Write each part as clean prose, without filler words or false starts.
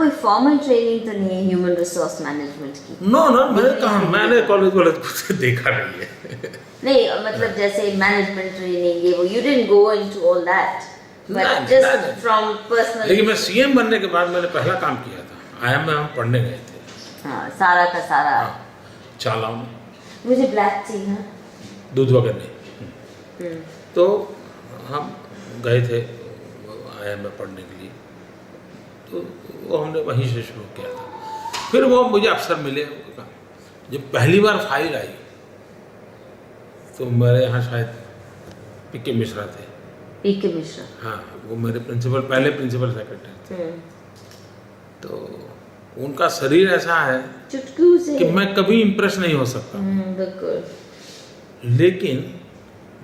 कोई formal training तो नहीं है ह्यूमन रिसोर्स मैनेजमेंट की? नो मैंने कहा, मैंने कॉलेज कुछ देखा नहीं है। नहीं मतलब जैसे मैनेजमेंट ट्रेनिंग ये वो, you didn't go into all that, but just from personal. लेकिन मैं सीएम बनने के बाद मैंने पहला काम किया था, आईएम में हम पढ़ने गए थे। हाँ, सारा का सारा। चालाऊ में। मुझे ब्लैक टी ना, दूध वगैरह नहीं। तो हम गए थे आईएम में पढ़ने के लिए, तो वो हमने वहीं से शुरू किया था। फिर वो मुझे अवसर मिले, जब पहली बार फाइल आई तो मेरे यहाँ शायद पीके मिश्रा थे। पीके मिश्रा? हाँ, वो मेरे पहले प्रिंसिपल सेक्रेटरी थे। तो उनका शरीर ऐसा है चुटकू से कि मैं कभी इम्प्रेस नहीं हो सकता। बिल्कुल। लेकिन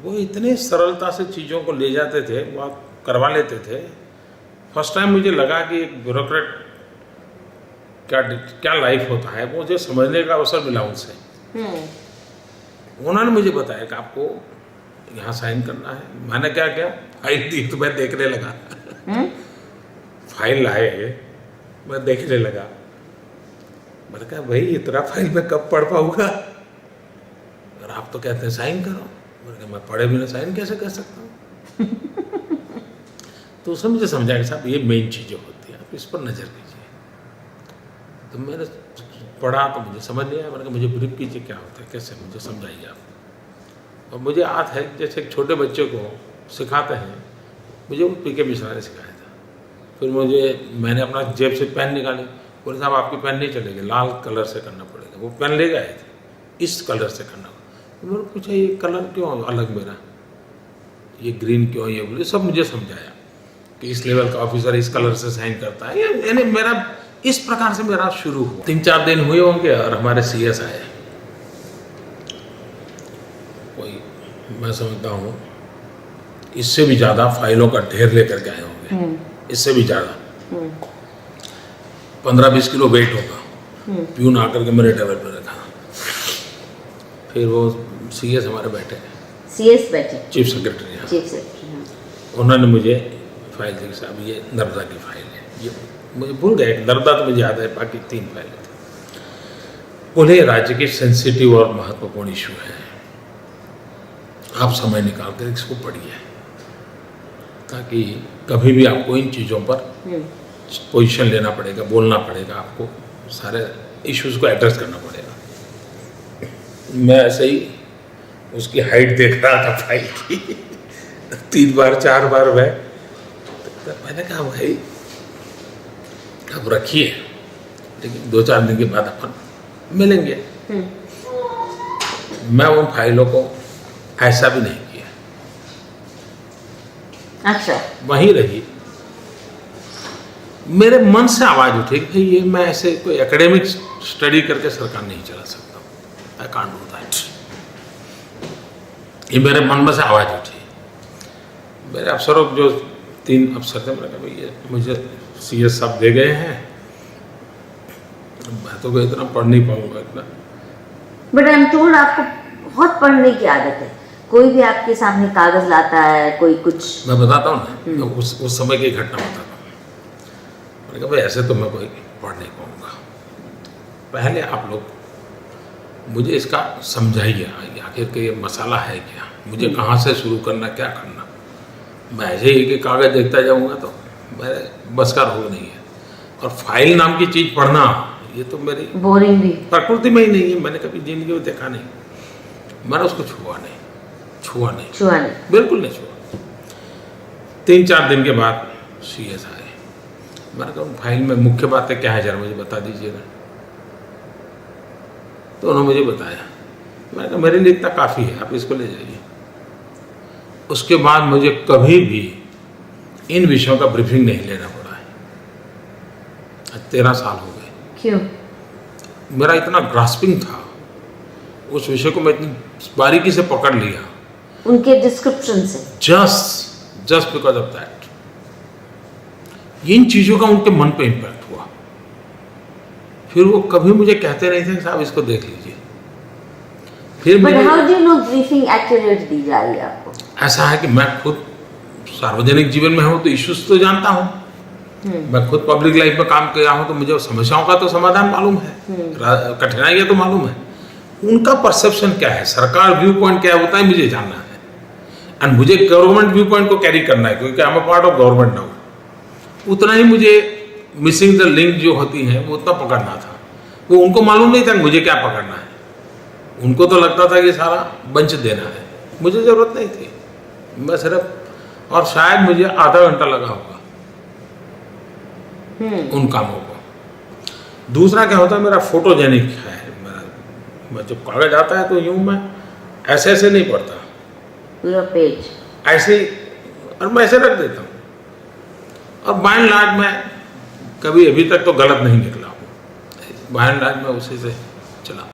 वो इतने सरलता से चीज़ों को ले जाते थे, वो आप करवा लेते थे। फर्स्ट टाइम मुझे लगा कि एक ब्यूरोक्रेट क्या लाइफ होता है, वो मुझे समझने का अवसर मिला उनसे। उन्होंने मुझे बताया कि आपको यहाँ साइन करना है। मैंने क्या किया, फाइल दी तो मैं देखने लगा। फाइल लाए, मैं देखने लगा। मैंने कहा भाई इतना फाइल मैं कब पढ़ पाऊंगा, और आप तो कहते हैं साइन करो। मैंने कहा मैं पढ़े बिना साइन कैसे कर सकता हूँ। तो उसने मुझे समझाया कि साहब ये मेन चीज़ें होती हैं, आप इस पर नज़र कीजिए। तो मैंने पढ़ा तो मुझे समझ नहीं आया। मैंने कहा मुझे ब्रीफ कीजिए क्या होता है, कैसे, मुझे समझाइए आप। और मुझे याद है जैसे एक छोटे बच्चे को सिखाते हैं, मुझे वो पीके मिश्रा ने सिखाया था। फिर मैंने अपना जेब से पेन निकाली, बोले साहब आपकी पेन नहीं चलेगी, लाल कलर से करना पड़ेगा। वो पेन ले गए थे, इस कलर से करना। तो मैंने पूछा ये कलर क्यों अलग मेरा, ये ग्रीन क्यों, ये बोले सब मुझे समझाया कि इस लेवल का ऑफिसर इस कलर से साइन करता है। यानी मेरा इस प्रकार से मेरा शुरू हुआ। 3-4 दिन हुए होंगे और हमारे सीएस आए। कोई मैं समझता हूँ इससे भी ज़्यादा फाइलों का ढेर लेकर के आए होंगे, इससे भी ज़्यादा 15-20 किलो वेट होगा। प्यून आकर के मेरे टेबल पर रखा। फिर वो सीएस हमारे बैठे, सीएस बैठे, चीफ सेक्रेटरी। Chief secretary. उन्होंने मुझे फाइल दी, साहब ये नर्मदा की फाइल है। ये मुझे भूल गए, नर्मदा तो मुझे याद है, बाकी 3 फाइलें थी। बोले राज्य की सेंसिटिव और महत्वपूर्ण इशू है, आप समय निकाल कर इसको पढ़िए, ताकि कभी भी आपको इन चीज़ों पर पोजीशन लेना पड़ेगा, बोलना पड़ेगा, आपको सारे इश्यूज को एड्रेस करना पड़ेगा। मैं ऐसे ही उसकी हाइट देख रहा था फाइल की 3 बार 4 बार मैंने कहा भाई अब रखिए, लेकिन 2-4 दिन के बाद अपन मिलेंगे। मैं उन फाइलों को ऐसा भी नहीं किया। अच्छा, वहीं रही। मेरे मन से आवाज़ उठी कि भाई ये मैं ऐसे कोई एकेडमिक स्टडी करके सरकार नहीं चला सकता, आई कांट डू दैट। ये मेरे मन में से आवाज़ उठी। मेरे अफसरों जो 3 अफसर थे, मैंने कहा भाई ये मुझे सीएस साहब दे गए हैं, मैं तो कोई इतना पढ़ नहीं पाऊंगा इतना। बट आई एम टोल्ड आपको बहुत पढ़ने की आदत है। कोई भी आपके सामने कागज लाता है, कोई कुछ, मैं बताता हूँ ना, तो उस समय की घटना बताता हूँ। मैंने कहा भाई ऐसे तो मैं कोई पढ़ नहीं पाऊंगा, पहले आप लोग मुझे इसका समझाइए, आखिर के ये मसाला है क्या, मुझे कहाँ से शुरू करना, क्या करना। मैं ऐसे ही कि कागज देखता जाऊँगा तो मेरे बस का रोग नहीं है। और फाइल नाम की चीज़ पढ़ना, ये तो मेरी बोरिंग भी प्रकृति में ही नहीं है, मैंने कभी जिंदगी में देखा नहीं। मैंने उसको छुआ नहीं, बिल्कुल नहीं छुआ। 3-4 दिन के बाद सीएस आए। मैंने कहा फाइल में मुख्य बातें क्या है, जरा मुझे बता दीजिएगा। तो उन्होंने मुझे बताया। मैंने कहा मेरे लिए इतना काफ़ी है, आप इसको ले जाइए। उसके बाद मुझे कभी भी इन विषयों का ब्रीफिंग नहीं लेना पड़ा है। 13 साल हो गए। क्यों? मेरा इतना ग्रास्पिंग था उस विषय को, मैं इतनी बारीकी से पकड़ लिया उनके डिस्क्रिप्शन से, जस्ट बिकॉज ऑफ दैट। इन चीज़ों का उनके मन पे इम्पैक्ट हुआ। फिर वो कभी मुझे कहते नहीं थे साहब इसको देख लीजिए। फिर but how do you know briefing accurate दी जा रही है आपको? ऐसा है कि मैं खुद सार्वजनिक जीवन में हूँ तो इश्यूज तो जानता हूँ, मैं खुद पब्लिक लाइफ में काम किया हूँ, तो मुझे समस्याओं का तो समाधान मालूम है, कठिनाइयाँ तो मालूम है। उनका परसेप्शन क्या है, सरकार व्यू पॉइंट क्या होता है, मुझे जानना है। एंड मुझे गवर्नमेंट व्यू पॉइंट को कैरी करना है, क्योंकि I am a part of government now. उतना ही मुझे मिसिंग द लिंक जो होती है वो उतना पकड़ना था। वो उनको मालूम नहीं था मुझे क्या पकड़ना है। उनको तो लगता था कि सारा बंच देना है, मुझे ज़रूरत नहीं थी। मैं सिर्फ, और शायद मुझे आधा घंटा लगा होगा उन कामों को। दूसरा क्या होता है, मेरा फोटोजेनिक है। मैं जब कागज आता है तो यूं मैं ऐसे ऐसे नहीं पढ़ता, पूरा पेज ऐसे ही, और मैं ऐसे रख देता हूँ। और बाय एंड लार्ज मैं कभी अभी तक तो गलत नहीं निकला हूँ। बाय एंड लार्ज मैं उसी से चला।